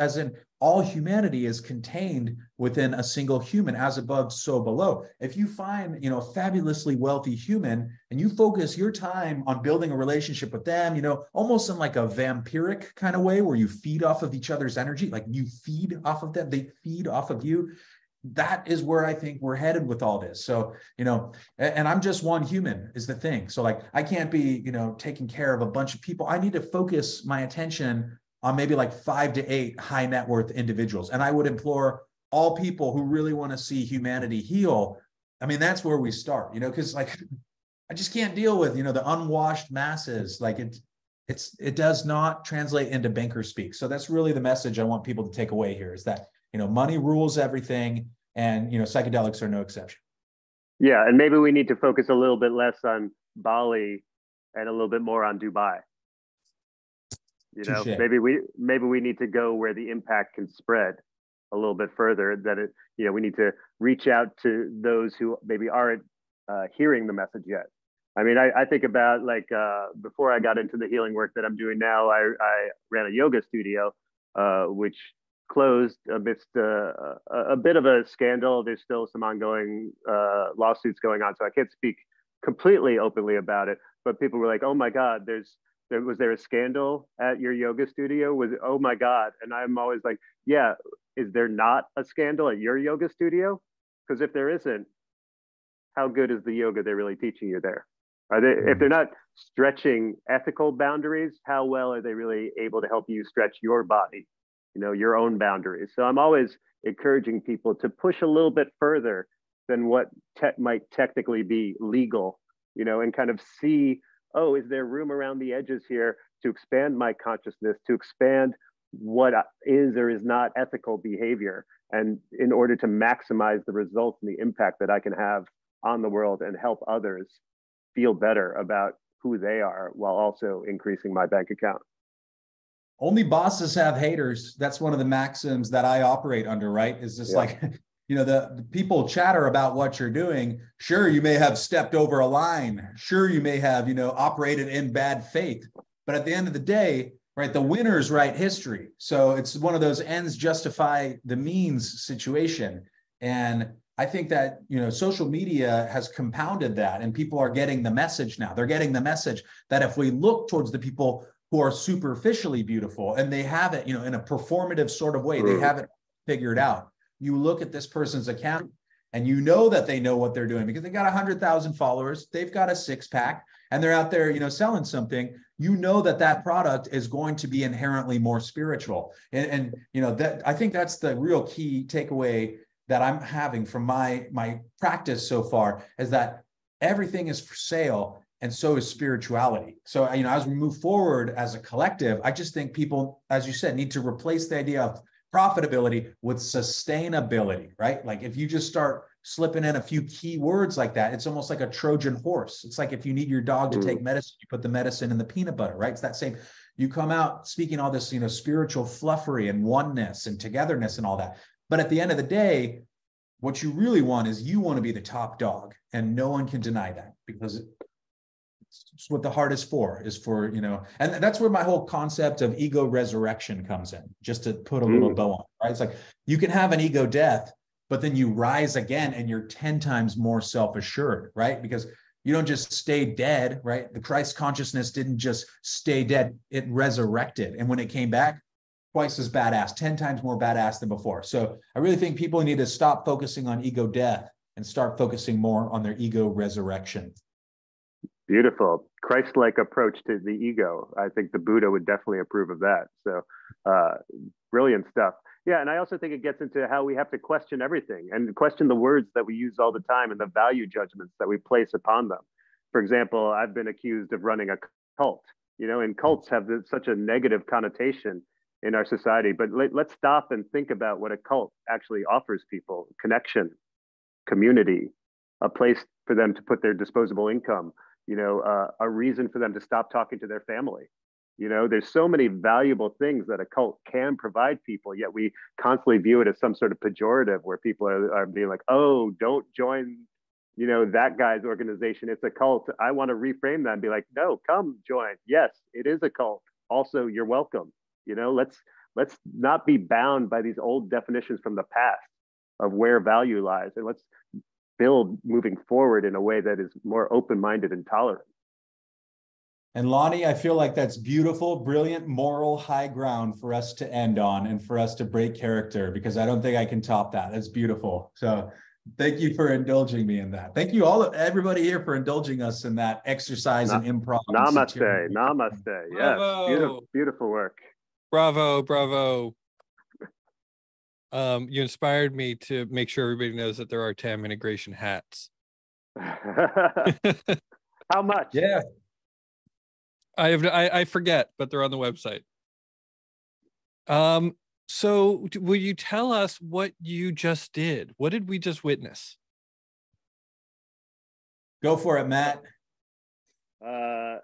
as in all humanity is contained within a single human, as above, so below. If you find, a fabulously wealthy human and you focus your time on building a relationship with them, almost in like a vampiric kind of way where you feed off of each other's energy, like you feed off of them, they feed off of you. That is where I think we're headed with all this. So, and I'm just one human is the thing. So, like, I can't be, taking care of a bunch of people. I need to focus my attention on maybe like 5 to 8 high net worth individuals. And I would implore all people who really want to see humanity heal. I mean, that's where we start, because like, I just can't deal with, the unwashed masses. Like, it does not translate into banker speak. So that's really the message I want people to take away here, is that, money rules everything, and, psychedelics are no exception. Yeah. And maybe we need to focus a little bit less on and a little bit more on Dubai. Maybe we need to go where the impact can spread a little bit further. That we need to reach out to those who maybe aren't hearing the message yet. I mean, I think about before I got into the healing work that I'm doing now, I ran a yoga studio, which closed amidst a bit of a scandal. There's still some ongoing lawsuits going on, so I can't speak completely openly about it. But people were like, "Oh my God, was there a scandal at your yoga studio? Oh my God!" And I'm always like, "Yeah, is there not a scandal at your yoga studio? Because if there isn't, how good is the yoga they're really teaching you there? If they're not stretching ethical boundaries, how well are they really able to help you stretch your body, your own boundaries?" So I'm always encouraging people to push a little bit further than what might technically be legal, and kind of see, oh, is there room around the edges here to expand my consciousness, to expand what is or is not ethical behavior, and in order to maximize the results and the impact that I can have on the world and help others feel better about who they are, while also increasing my bank account. Only bosses have haters. That's one of the maxims that I operate under, right? Is just like, the people chatter about what you're doing. Sure, you may have stepped over a line. Sure, you may have, operated in bad faith. But at the end of the day, right, the winners write history. So it's one of those ends justify the means situation. And I think that, social media has compounded that, and people are getting the message now. They're getting the message that if we look towards the people who are superficially beautiful and they have it, in a performative sort of way, they have it figured out. You look at this person's account and you know that they know what they're doing because they got 100,000 followers, they've got a six-pack, and they're out there, selling something. You know that product is going to be inherently more spiritual. And that, I think that's the real key takeaway that I'm having from my practice so far, is that everything is for sale, and so is spirituality. So, as we move forward as a collective, I just think people, as you said, need to replace the idea of profitability with sustainability, right? Like if you just start slipping in a few key words like that, it's almost like a Trojan horse. It's like if you need your dog to take medicine, you put the medicine in the peanut butter, right? It's that same, you come out speaking all this, spiritual fluffery and oneness and togetherness and all that. But at the end of the day, what you really want is you want to be the top dog, and no one can deny that, because it's what the heart is for, and that's where my whole concept of ego resurrection comes in, just to put a little bow on, right? It's like you can have an ego death, but then you rise again and you're 10 times more self-assured, right? Because you don't just stay dead, right? The Christ consciousness didn't just stay dead, it resurrected. And when it came back, twice as badass, 10 times more badass than before. So I really think people need to stop focusing on ego death and start focusing more on their ego resurrection. Beautiful. Christ-like approach to the ego. I think the Buddha would definitely approve of that. So brilliant stuff. Yeah, and I also think it gets into how we have to question everything and question the words that we use all the time and the value judgments that we place upon them. For example, I've been accused of running a cult, and cults have such a negative connotation in our society. But let's stop and think about what a cult actually offers people: connection, community, a place for them to put their disposable income, a reason for them to stop talking to their family. There's so many valuable things that a cult can provide people, yet we constantly view it as some sort of pejorative, where people are being like, oh, don't join, that guy's organization. It's a cult. I want to reframe that and be like, no, come join. Yes, it is a cult. Also, you're welcome. Let's not be bound by these old definitions from the past of where value lies, and let's build moving forward in a way that is more open-minded and tolerant. And Lonnie, I feel like that's beautiful, brilliant, moral high ground for us to end on and for us to break character, because I don't think I can top that. That's beautiful. So thank you for indulging me in that. Thank you everybody here for indulging us in that exercise and improv. Namaste. Namaste. Yes. Beautiful work. Bravo. You inspired me to make sure everybody knows that there are TAM integration hats. How much? Yeah. I forget, but they're on the website. So will you tell us what you just did? What did we just witness? Go for it, Matt. I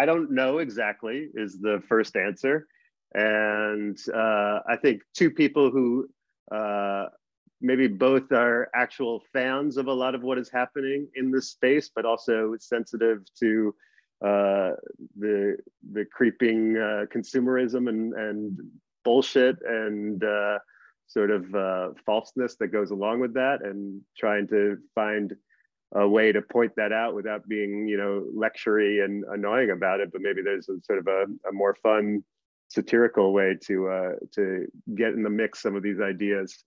don't know exactly is the first answer. And I think two people who maybe both are actual fans of a lot of what is happening in this space, but also sensitive to the creeping consumerism and bullshit and sort of falseness that goes along with that, and trying to find a way to point that out without being, lectury and annoying about it. But maybe there's a sort of a more fun, satirical way to get in the mix some of these ideas.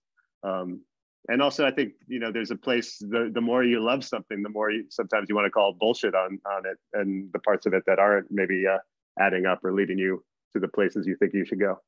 And also, I think, there's a place, the more you love something, the more sometimes you want to call bullshit on it, and the parts of it that aren't maybe adding up or leading you to the places you think you should go.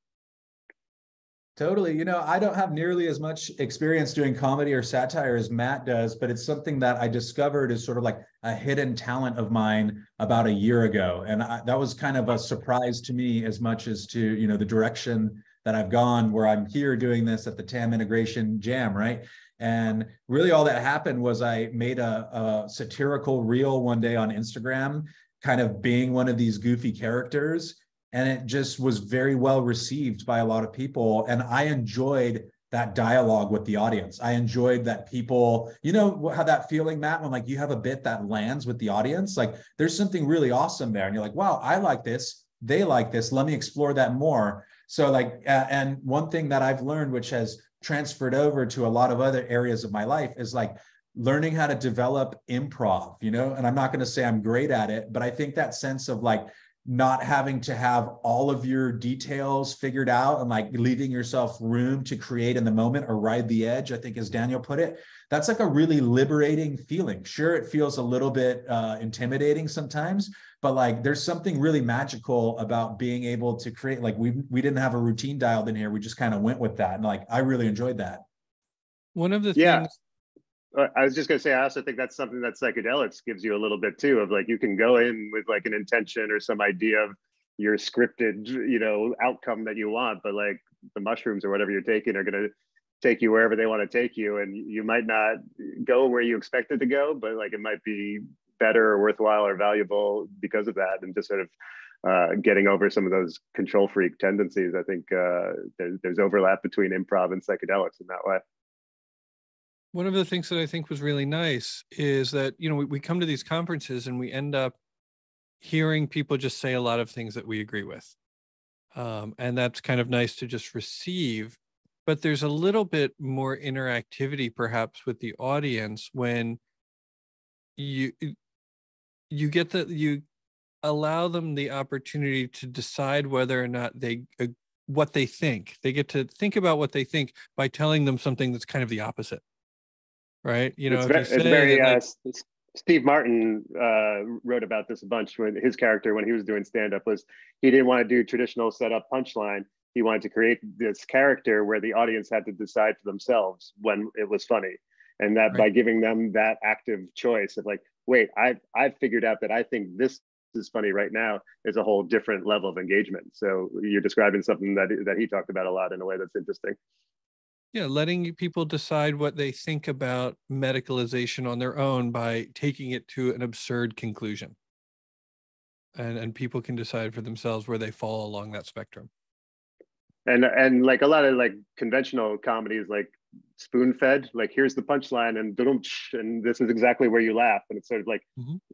Totally. I don't have nearly as much experience doing comedy or satire as Matt does, but it's something that I discovered as sort of like a hidden talent of mine about a year ago. And that was kind of a surprise to me, as much as to, the direction that I've gone, where I'm here doing this at the TAM Integration Jam, right? And really all that happened was I made a satirical reel one day on Instagram, kind of being one of these goofy characters. And it just was very well received by a lot of people. And I enjoyed that dialogue with the audience. I enjoyed that people, how that feeling, Matt, when like you have a bit that lands with the audience, like there's something really awesome there. And you're like, wow, I like this. They like this. Let me explore that more. So like, and one thing that I've learned, which has transferred over to a lot of other areas of my life is like learning how to develop improv, you know, and I'm not going to say I'm great at it, but I think that sense of like not having to have all of your details figured out and like leaving yourself room to create in the moment or ride the edge, I think as Daniel put it, that's like a really liberating feeling. Sure, it feels a little bit intimidating sometimes, but like there's something really magical about being able to create, like we didn't have a routine dialed in here. We just kind of went with that. And like, I really enjoyed that. One of the Yeah. things I was just going to say, I also think that's something that psychedelics gives you a little bit too, of like, you can go in with like an intention or some idea of your scripted, you know, outcome that you want, but like the mushrooms or whatever you're taking are going to take you wherever they want to take you. And you might not go where you expected to go, but like it might be better or worthwhile or valuable because of that. And just sort of getting over some of those control freak tendencies. I think there's overlap between improv and psychedelics in that way. One of the things that I think was really nice is that, you know, we come to these conferences and we end up hearing people just say a lot of things that we agree with. And that's kind of nice to just receive. But there's a little bit more interactivity perhaps with the audience when you allow them the opportunity to decide whether or not what they think. They get to think about what they think by telling them something that's kind of the opposite. Right. You know, It's Steve Martin wrote about this a bunch when his character, when he was doing stand-up, was he didn't want to do traditional setup punchline. He wanted to create this character where the audience had to decide for themselves when it was funny. And that by giving them that active choice of like, wait, I've figured out that I think this is funny right now, is a whole different level of engagement. So you're describing something that he talked about a lot in a way that's interesting. Yeah, letting people decide what they think about medicalization on their own by taking it to an absurd conclusion. And people can decide for themselves where they fall along that spectrum. And like a lot of like conventional comedies, like spoon-fed, like here's the punchline and this is exactly where you laugh. And it's sort of like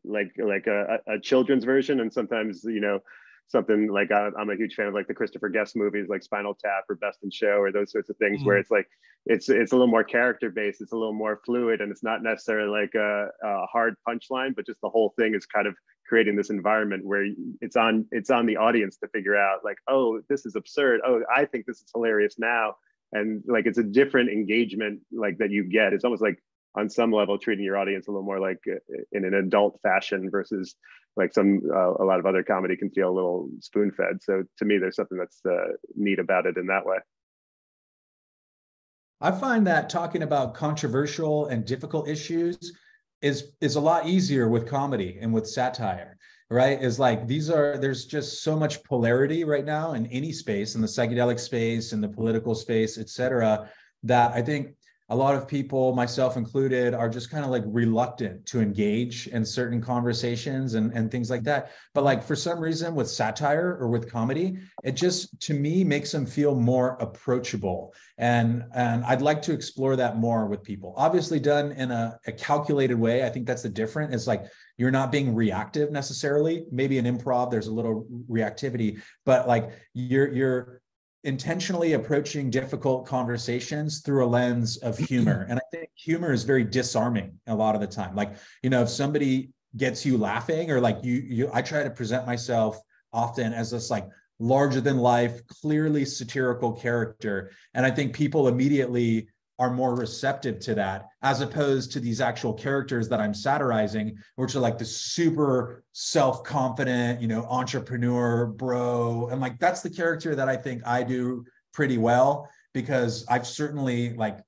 like a children's version. And sometimes, you know, something like I'm a huge fan of like the Christopher Guest movies, like Spinal Tap or Best in Show or those sorts of things, where it's like it's a little more character based, it's a little more fluid, and it's not necessarily like a hard punchline, but just the whole thing is kind of creating this environment where it's on the audience to figure out like, oh, this is absurd. Oh, I think this is hilarious now. And like it's a different engagement like that you get. It's almost like on some level treating your audience a little more like in an adult fashion versus like a lot of other comedy can feel a little spoon-fed. So to me, there's something that's neat about it in that way. I find that talking about controversial and difficult issues is a lot easier with comedy and with satire, right? Is like there's just so much polarity right now in any space, in the psychedelic space, in the political space, et cetera, that I think a lot of people, myself included, are just kind of like reluctant to engage in certain conversations and things like that. But like for some reason with satire or with comedy, it just, to me, makes them feel more approachable. And I'd like to explore that more with people. Obviously done in a calculated way. I think that's the difference. It's like you're not being reactive necessarily. Maybe in improv, there's a little reactivity, but like you're intentionally approaching difficult conversations through a lens of humor. And I think humor is very disarming a lot of the time. Like, you know, if somebody gets you laughing, or like I try to present myself often as this like larger than life, clearly satirical character. And I think people immediately are more receptive to that, as opposed to these actual characters that I'm satirizing, which are like the super self-confident, you know, entrepreneur bro. And like, that's the character that I think I do pretty well, because I've certainly like,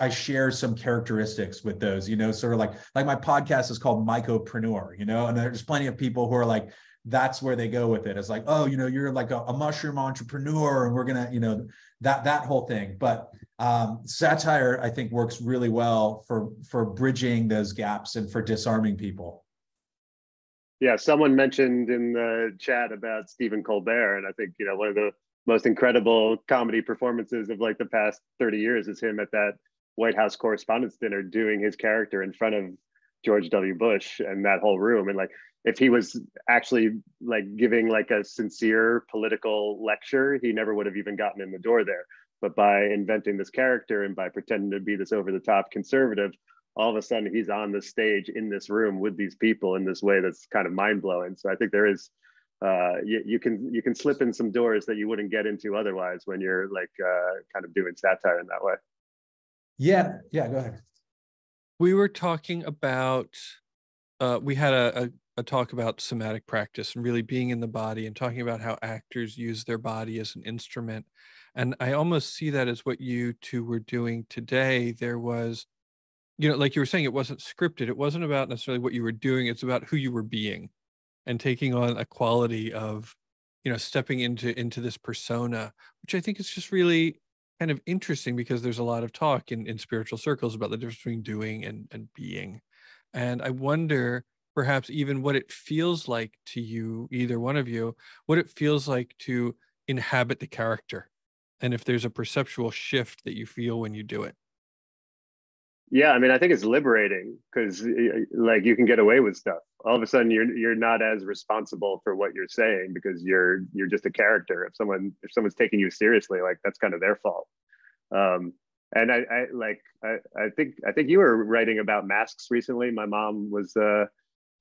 I share some characteristics with those, you know, sort of like my podcast is called Mycopreneur, you know, and there's plenty of people who are like, that's where they go with it. It's like, oh, you know, you're like a mushroom entrepreneur and we're going to, you know, that whole thing. But satire, I think, works really well for bridging those gaps and for disarming people. Yeah, someone mentioned in the chat about Stephen Colbert, and I think, you know, one of the most incredible comedy performances of like the past 30 years is him at that White House Correspondents' Dinner doing his character in front of George W. Bush and that whole room. And like, if he was actually like giving like a sincere political lecture, he never would have even gotten in the door there. but by inventing this character and by pretending to be this over-the-top conservative, all of a sudden he's on the stage in this room with these people in this way that's kind of mind-blowing. So I think there is you can slip in some doors that you wouldn't get into otherwise when you're like kind of doing satire in that way. Yeah, go ahead. We were talking about we had a talk about somatic practice and really being in the body and talking about how actors use their body as an instrument. And I almost see that as what you two were doing today. There was, like you were saying, it wasn't scripted. It wasn't about necessarily what you were doing. It's about who you were being and taking on a quality of, stepping into this persona, which I think is just really kind of interesting, because there's a lot of talk in spiritual circles about the difference between doing and being. And I wonder perhaps even what it feels like to you, either one of you, what it feels like to inhabit the character, and if there's a perceptual shift that you feel when you do it. Yeah, I mean, I think it's liberating because like you can get away with stuff. All of a sudden, you're not as responsible for what you're saying because you're just a character. If someone's taking you seriously, like that's kind of their fault. And I think you were writing about masks recently. My mom was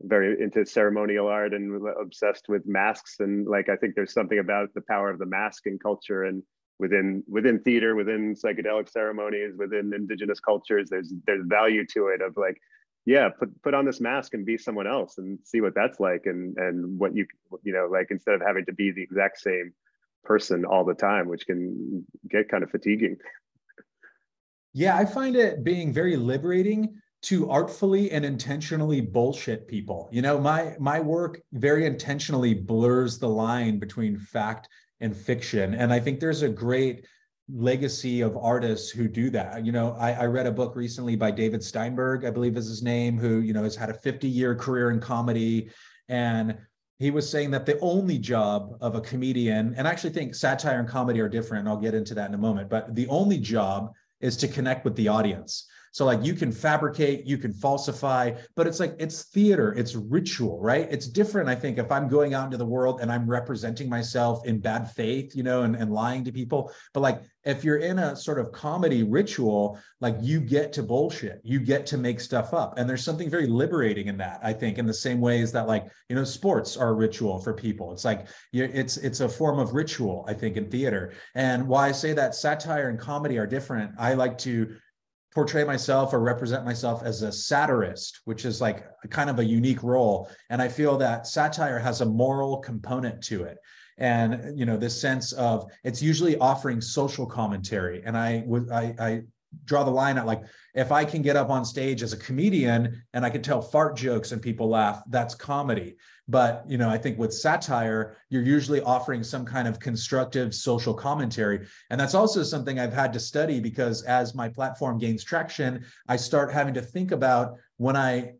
very into ceremonial art and obsessed with masks, and like I think there's something about the power of the mask in culture and within theater, within psychedelic ceremonies, within indigenous cultures. There's value to it of like, yeah, put on this mask and be someone else and see what that's like, and what you like, instead of having to be the exact same person all the time, which can get kind of fatiguing. Yeah, I find it being very liberating to artfully and intentionally bullshit people. My work very intentionally blurs the line between fact and fiction. And I think there's a great legacy of artists who do that. I read a book recently by David Steinberg, I believe is his name, who, has had a 50-year career in comedy. And he was saying that the only job of a comedian, and I actually think satire and comedy are different, I'll get into that in a moment, but the only job is to connect with the audience. So like you can fabricate, you can falsify, but it's like, it's theater, it's ritual, right? It's different, I think, if I'm going out into the world and I'm representing myself in bad faith, and lying to people. But like, if you're in a sort of comedy ritual, like you get to bullshit, you get to make stuff up. And there's something very liberating in that, I think, in the same ways that like, sports are a ritual for people. It's like, it's a form of ritual, I think, in theater. And why I say that satire and comedy are different, I like to portray myself or represent myself as a satirist, which is like a kind of a unique role. And I feel that satire has a moral component to it. And, this sense of, it's usually offering social commentary. And I draw the line at like, if I can get up on stage as a comedian and I can tell fart jokes and people laugh, that's comedy. But, I think with satire, you're usually offering some kind of constructive social commentary. And that's also something I've had to study, because as my platform gains traction, I start having to think about, when I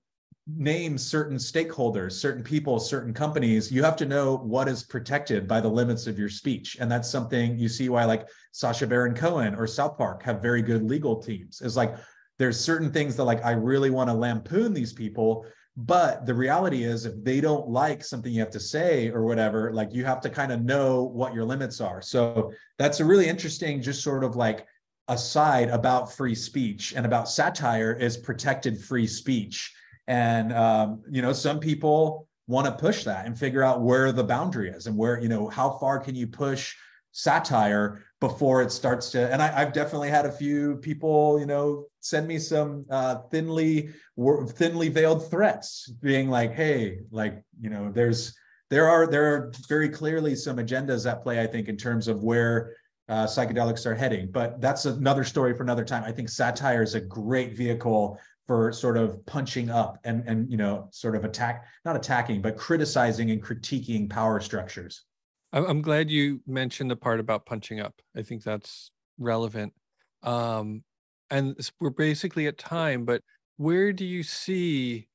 name certain stakeholders, certain people, certain companies, you have to know what is protected by the limits of your speech. And that's something you see why like Sacha Baron Cohen or South Park have very good legal teams. Is like, there's certain things that like, I really want to lampoon these people, but the reality is, if they don't like something you have to say or whatever, like you have to kind of know what your limits are. So that's a really interesting, just sort of like aside about free speech, and about satire is protected free speech. And, some people want to push that and figure out where the boundary is and where, how far can you push satire before it starts to, and I've definitely had a few people, send me some thinly veiled threats being like, hey, like, there are very clearly some agendas at play, I think, in terms of where psychedelics are heading. But that's another story for another time. I think satire is a great vehicle for sort of punching up and sort of not attacking, but criticizing and critiquing power structures. I'm glad you mentioned the part about punching up. I think that's relevant. And we're basically at time, but where do you see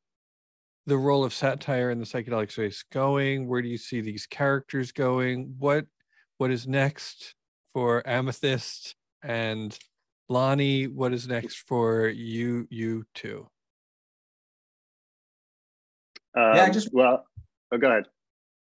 the role of satire in the psychedelic space going? Where do you see these characters going? What is next for Amethyst and Lonnie? What is next for you two? Go ahead.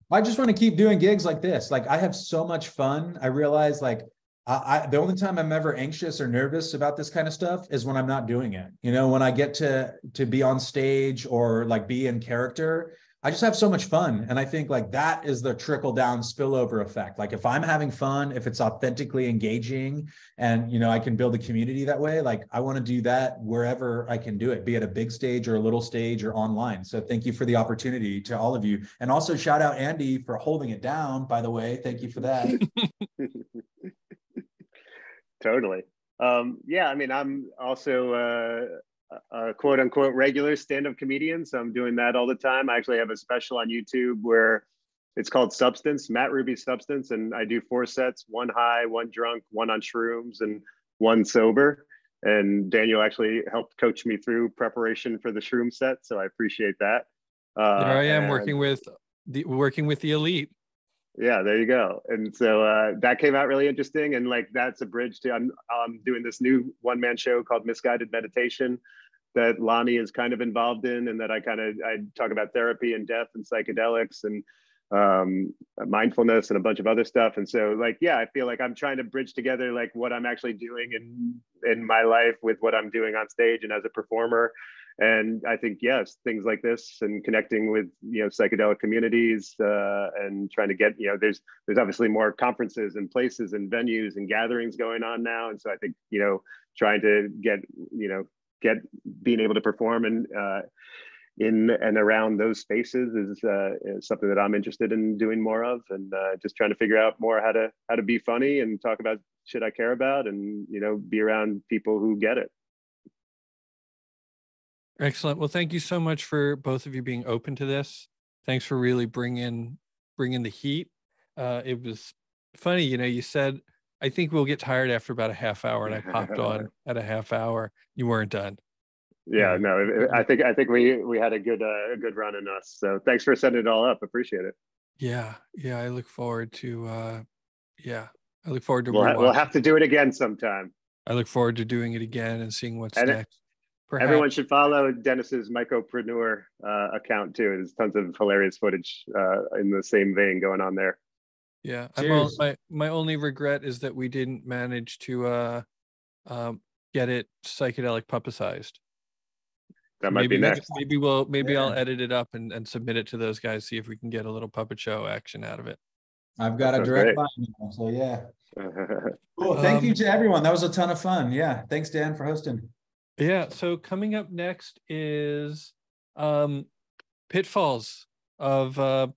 I just want to keep doing gigs like this. Like, I have so much fun. I realize like The only time I'm ever anxious or nervous about this kind of stuff is when I'm not doing it. You know, when I get to be on stage or like be in character, I just have so much fun. And I think like that is the trickle down spillover effect. Like if I'm having fun, if it's authentically engaging and, you know, I can build a community that way, like I want to do that wherever I can do it, be it a big stage or a little stage or online. So thank you for the opportunity to all of you. And also shout out Andy for holding it down, by the way. Thank you for that. Totally. Yeah, I mean, I'm also a quote unquote regular stand-up comedian, so I'm doing that all the time. I actually have a special on YouTube where it's called Substance, Matt Ruby's Substance, and I do 4 sets, 1 high, 1 drunk, 1 on shrooms, and 1 sober. And Daniel actually helped coach me through preparation for the shroom set, so I appreciate that. There I am working with the elite. Yeah, there you go. And so that came out really interesting. And like, that's a bridge to, I'm doing this new one-man show called Misguided Meditation that Lonnie is kind of involved in, and that I talk about therapy and death and psychedelics and mindfulness and a bunch of other stuff. And so like, yeah, I feel like I'm trying to bridge together like what I'm actually doing in my life with what I'm doing on stage and as a performer. And I think, yes, things like this and connecting with, you know, psychedelic communities and trying to get, you know, there's obviously more conferences and places and venues and gatherings going on now. And so I think, you know, trying to get being able to perform in and around those spaces is something that I'm interested in doing more of, and just trying to figure out more how to be funny and talk about shit I care about, and, you know, be around people who get it. Excellent. Well, thank you so much for both of you being open to this. Thanks for really bringing the heat. It was funny, you know, you said, I think we'll get tired after about a half hour, and I popped on at a half hour. You weren't done. Yeah, no, I think we had a good run in us. So thanks for setting it all up. Appreciate it. Yeah. I look forward to I look forward to we'll have to do it again sometime. I look forward to doing it again and seeing what's next. Perhaps. Everyone should follow Dennis's Mycopreneur account too. There's tons of hilarious footage in the same vein going on there. Yeah, my only regret is that we didn't manage to get it psychedelic puppetized. That might be next. Maybe I'll edit it up and submit it to those guys, see if we can get a little puppet show action out of it. I've got a direct line now, so yeah. Cool. Thank you to everyone. That was a ton of fun. Yeah. Thanks, Dan, for hosting. Yeah. So coming up next is pitfalls of psychedelic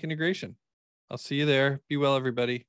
integration. I'll see you there. Be well, everybody.